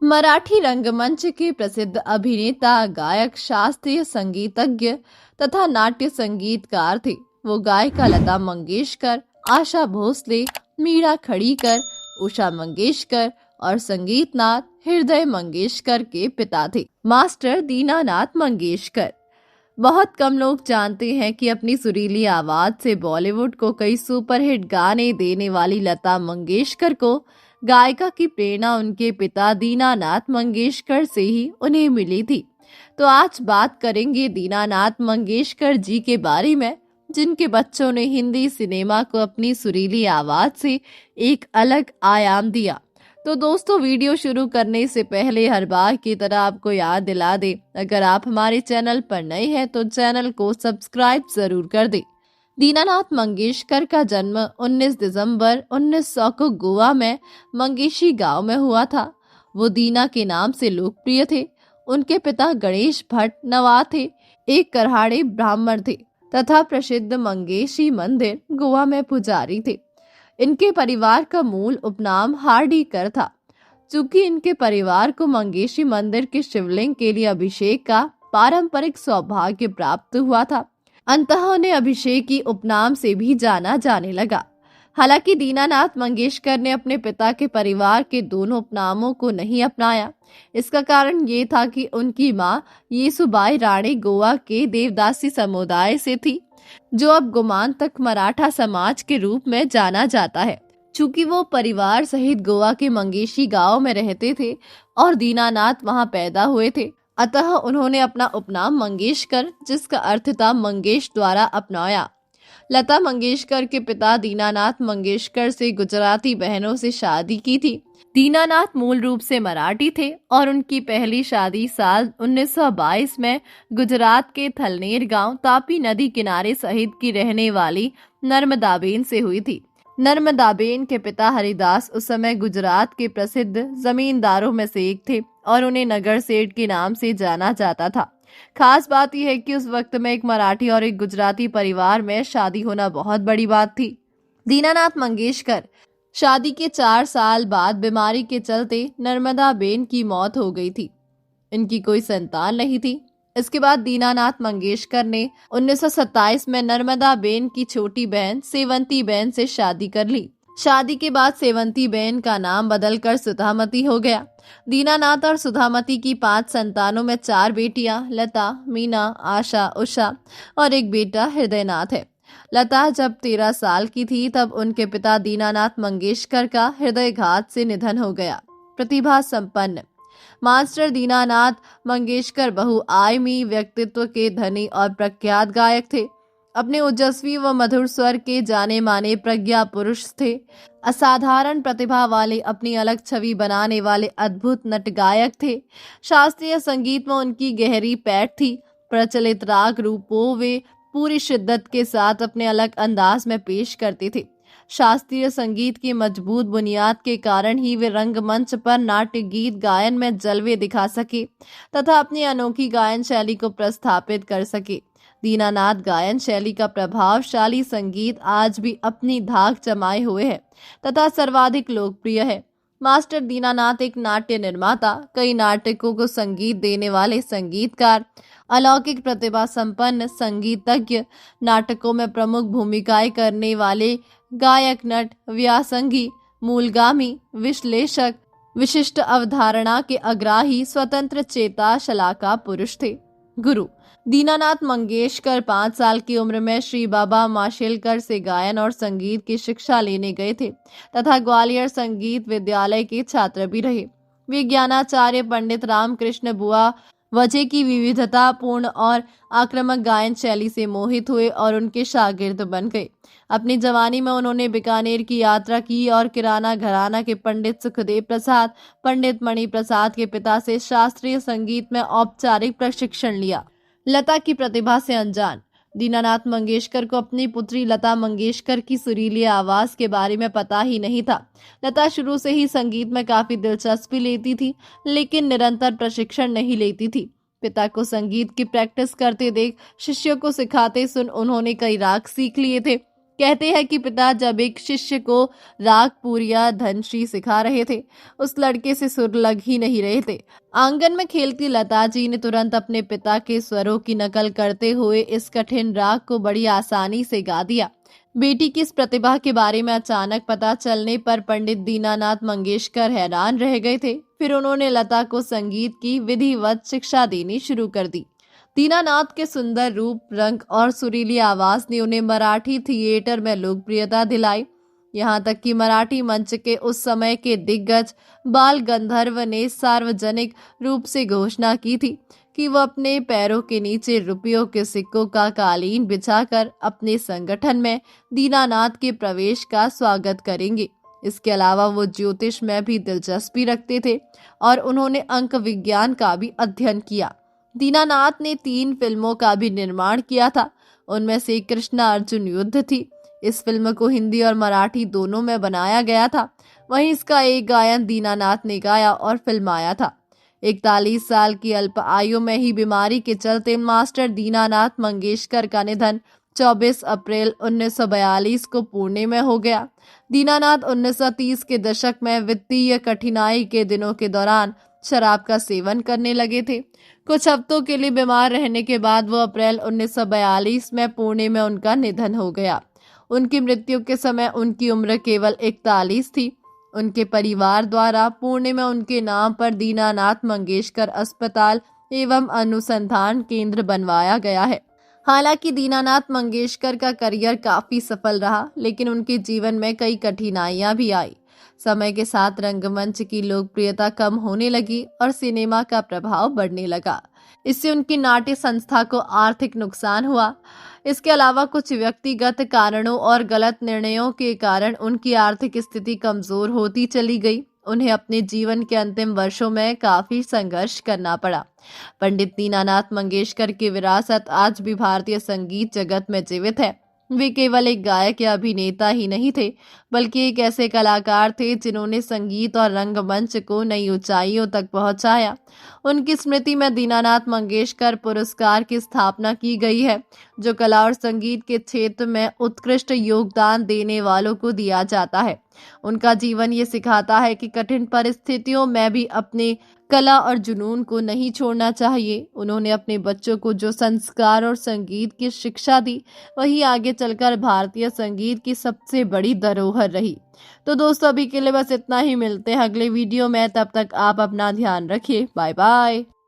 मराठी रंगमंच के प्रसिद्ध अभिनेता, गायक, शास्त्रीय संगीतज्ञ तथा नाट्य संगीतकार थे। वो गायिका लता मंगेशकर, आशा भोसले, मीरा खड़ीकर, उषा मंगेशकर और संगीतनाथ हृदय मंगेशकर के पिता थे। मास्टर दीनानाथ मंगेशकर। बहुत कम लोग जानते हैं कि अपनी सुरीली आवाज से बॉलीवुड को कई सुपरहिट गाने देने वाली लता मंगेशकर को गायिका की प्रेरणा उनके पिता दीनानाथ मंगेशकर से ही उन्हें मिली थी। तो आज बात करेंगे दीनानाथ मंगेशकर जी के बारे में, जिनके बच्चों ने हिंदी सिनेमा को अपनी सुरीली आवाज से एक अलग आयाम दिया। तो दोस्तों, वीडियो शुरू करने से पहले हर बार की तरह आपको याद दिला दे, अगर आप हमारे चैनल पर नए हैं तो चैनल को सब्सक्राइब जरूर कर दे। दीनानाथ मंगेशकर का जन्म 19 दिसंबर 1900 को गोवा में मंगेशी गांव में हुआ था। वो दीना के नाम से लोकप्रिय थे। उनके पिता गणेश भट्ट नवाब थे, एक करहाड़े ब्राह्मण थे तथा प्रसिद्ध मंगेशी मंदिर गोवा में पुजारी थे। इनके परिवार का मूल उपनाम हार्डीकर था। चूंकि इनके परिवार को मंगेशी मंदिर के शिवलिंग के लिए अभिषेक का पारंपरिक सौभाग्य प्राप्त हुआ था, अंततः उन्हें अभिषेकी उपनाम से भी जाना जाने लगा। हालांकि दीनानाथ मंगेशकर ने अपने पिता के परिवार के दोनों उपनामों को नहीं अपनाया। इसका कारण ये था कि उनकी मां येसुबाई राणी गोवा के देवदासी समुदाय से थी, जो अब गोमांतक मराठा समाज के रूप में जाना जाता है। चूंकि वो परिवार सहित गोवा के मंगेशी गांव में रहते थे और दीनानाथ वहां पैदा हुए थे, अतः उन्होंने अपना उपनाम मंगेशकर, जिसका अर्थ था मंगेश, द्वारा अपनाया। लता मंगेशकर के पिता दीनानाथ मंगेशकर से गुजराती बहनों से शादी की थी। दीनानाथ मूल रूप से मराठी थे और उनकी पहली शादी साल 1922 में गुजरात के थलनेर गांव तापी नदी किनारे सहित की रहने वाली नर्मदाबेन से हुई थी। नर्मदाबेन के पिता हरिदास उस समय गुजरात के प्रसिद्ध जमींदारों में से एक थे और उन्हें नगर सेठ के नाम से जाना जाता था। खास बात यह है कि उस वक्त में एक मराठी और एक गुजराती परिवार में शादी होना बहुत बड़ी बात थी। दीनानाथ मंगेशकर शादी के 4 साल बाद बीमारी के चलते नर्मदाबेन की मौत हो गई थी। इनकी कोई संतान नहीं थी। इसके बाद दीनानाथ मंगेशकर ने 1927 में नर्मदाबेन की छोटी बहन सेवंती बेन से शादी कर ली। शादी के बाद सेवंती बेन का नाम बदलकर सुधामती हो गया। दीनानाथ और सुधामती की 5 संतानों में 4 बेटियां लता, मीना, आशा, उषा और एक बेटा हृदयनाथ है। लता जब 13 साल की थी तब उनके पिता दीनानाथ मंगेशकर का हृदयघात से निधन हो गया। प्रतिभा संपन्न मास्टर दीनानाथ मंगेशकर बहुआयामी व्यक्तित्व के धनी और प्रख्यात गायक थे। अपने ओजस्वी व मधुर स्वर के जाने माने प्रज्ञा पुरुष थे। असाधारण प्रतिभा वाले, अपनी अलग छवि बनाने वाले अद्भुत नट गायक थे। शास्त्रीय संगीत में उनकी गहरी पैठ थी। प्रचलित राग रूपों वे पूरी शिद्दत के साथ अपने अलग अंदाज में पेश करते थे। शास्त्रीय संगीत की मजबूत बुनियाद के कारण ही वे रंगमंच पर नाट्य गीत गायन में जलवे दिखा सके तथा अपनी अनोखी गायन शैली को प्रस्थापित कर सके। दीनानाथ गायन शैली का प्रभावशाली संगीत आज भी अपनी धाक जमाए हुए है तथा सर्वाधिक लोकप्रिय है। मास्टर दीनानाथ एक नाट्य निर्माता, कई नाटकों को संगीत देने वाले संगीतकार, अलौकिक प्रतिभा संपन्न संगीतज्ञ, नाटकों में प्रमुख भूमिकाएं करने वाले गायक, नट, व्यासंगी, मूलगामी, विश्लेषक, विशिष्ट अवधारणा के अग्राही, स्वतंत्र चेता शलाका पुरुष थे। गुरु दीनानाथ मंगेशकर 5 साल की उम्र में श्री बाबा माशेलकर से गायन और संगीत की शिक्षा लेने गए थे तथा ग्वालियर संगीत विद्यालय के छात्र भी रहे। वे ज्ञानाचार्य पंडित रामकृष्ण बुआ वजह की विविधता पूर्ण और आक्रामक गायन शैली से मोहित हुए और उनके शागिर्द बन गए। अपनी जवानी में उन्होंने बीकानेर की यात्रा की और किराना घराना के पंडित सुखदेव प्रसाद, पंडित मणि प्रसाद के पिता से शास्त्रीय संगीत में औपचारिक प्रशिक्षण लिया। लता की प्रतिभा से अनजान दीनानाथ मंगेशकर को अपनी पुत्री लता मंगेशकर की सुरीली आवाज के बारे में पता ही नहीं था। लता शुरू से ही संगीत में काफी दिलचस्पी लेती थी, लेकिन निरंतर प्रशिक्षण नहीं लेती थी। पिता को संगीत की प्रैक्टिस करते देख शिष्यों को सिखाते सुन उन्होंने कई राग सीख लिए थे। कहते हैं कि पिता जब एक शिष्य को राग पूरिया धनश्री सिखा रहे थे, उस लड़के से सुर लग ही नहीं रहे थे। आंगन में खेलती लता जी ने तुरंत अपने पिता के स्वरों की नकल करते हुए इस कठिन राग को बड़ी आसानी से गा दिया। बेटी की इस प्रतिभा के बारे में अचानक पता चलने पर पंडित दीनानाथ मंगेशकर हैरान रह गए थे। फिर उन्होंने लता को संगीत की विधिवत शिक्षा देनी शुरू कर दी। दीनानाथ के सुंदर रूप, रंग और सुरीली आवाज ने उन्हें मराठी थिएटर में लोकप्रियता दिलाई। यहाँ तक कि मराठी मंच के उस समय के दिग्गज बाल गंधर्व ने सार्वजनिक रूप से घोषणा की थी कि वह अपने पैरों के नीचे रुपयों के सिक्कों का कालीन बिछाकर अपने संगठन में दीनानाथ के प्रवेश का स्वागत करेंगे। इसके अलावा वो ज्योतिष में भी दिलचस्पी रखते थे और उन्होंने अंक विज्ञान का भी अध्ययन किया। दीनानाथ ने 3 फिल्मों का भी निर्माण किया था। उनमें से कृष्णा अर्जुन युद्ध थी। इस फिल्म को हिंदी और मराठी दोनों में बनाया गया था। वहीं इसका एक गायन दीनानाथ ने गाया और फिल्माया था। 41 साल की अल्प आयु में ही बीमारी के चलते मास्टर दीनानाथ मंगेशकर का निधन 24 अप्रैल 1942 को पुणे में हो गया। दीनानाथ 1930 के दशक में वित्तीय कठिनाई के दिनों के दौरान शराब का सेवन करने लगे थे। कुछ हफ्तों के लिए बीमार रहने के बाद वो अप्रैल 1942 में पुणे में उनका निधन हो गया। उनकी मृत्यु के समय उनकी उम्र केवल 41 थी। उनके परिवार द्वारा पुणे में उनके नाम पर दीनानाथ मंगेशकर अस्पताल एवं अनुसंधान केंद्र बनवाया गया है। हालांकि दीनानाथ मंगेशकर का करियर काफी सफल रहा, लेकिन उनके जीवन में कई कठिनाइयां भी आई। समय के साथ रंगमंच की लोकप्रियता कम होने लगी और सिनेमा का प्रभाव बढ़ने लगा। इससे उनकी नाट्य संस्था को आर्थिक नुकसान हुआ। इसके अलावा कुछ व्यक्तिगत कारणों और गलत निर्णयों के कारण उनकी आर्थिक स्थिति कमजोर होती चली गई। उन्हें अपने जीवन के अंतिम वर्षों में काफी संघर्ष करना पड़ा। पंडित दीनानाथ मंगेशकर की विरासत आज भी भारतीय संगीत जगत में जीवित है। वे केवल एक गायक या अभिनेता ही नहीं थे, बल्कि एक ऐसे कलाकार थे जिन्होंने संगीत और रंगमंच को नई ऊंचाइयों तक पहुंचाया। उनकी स्मृति में दीनानाथ मंगेशकर पुरस्कार की स्थापना की गई है, जो कला और संगीत के क्षेत्र में उत्कृष्ट योगदान देने वालों को दिया जाता है। उनका जीवन ये सिखाता है कि कठिन परिस्थितियों में भी अपने कला और जुनून को नहीं छोड़ना चाहिए। उन्होंने अपने बच्चों को जो संस्कार और संगीत की शिक्षा दी, वही आगे चलकर भारतीय संगीत की सबसे बड़ी धरोहर रही। तो दोस्तों, अभी के लिए बस इतना ही। मिलते हैं अगले वीडियो में। तब तक आप अपना ध्यान रखिए। Bye bye.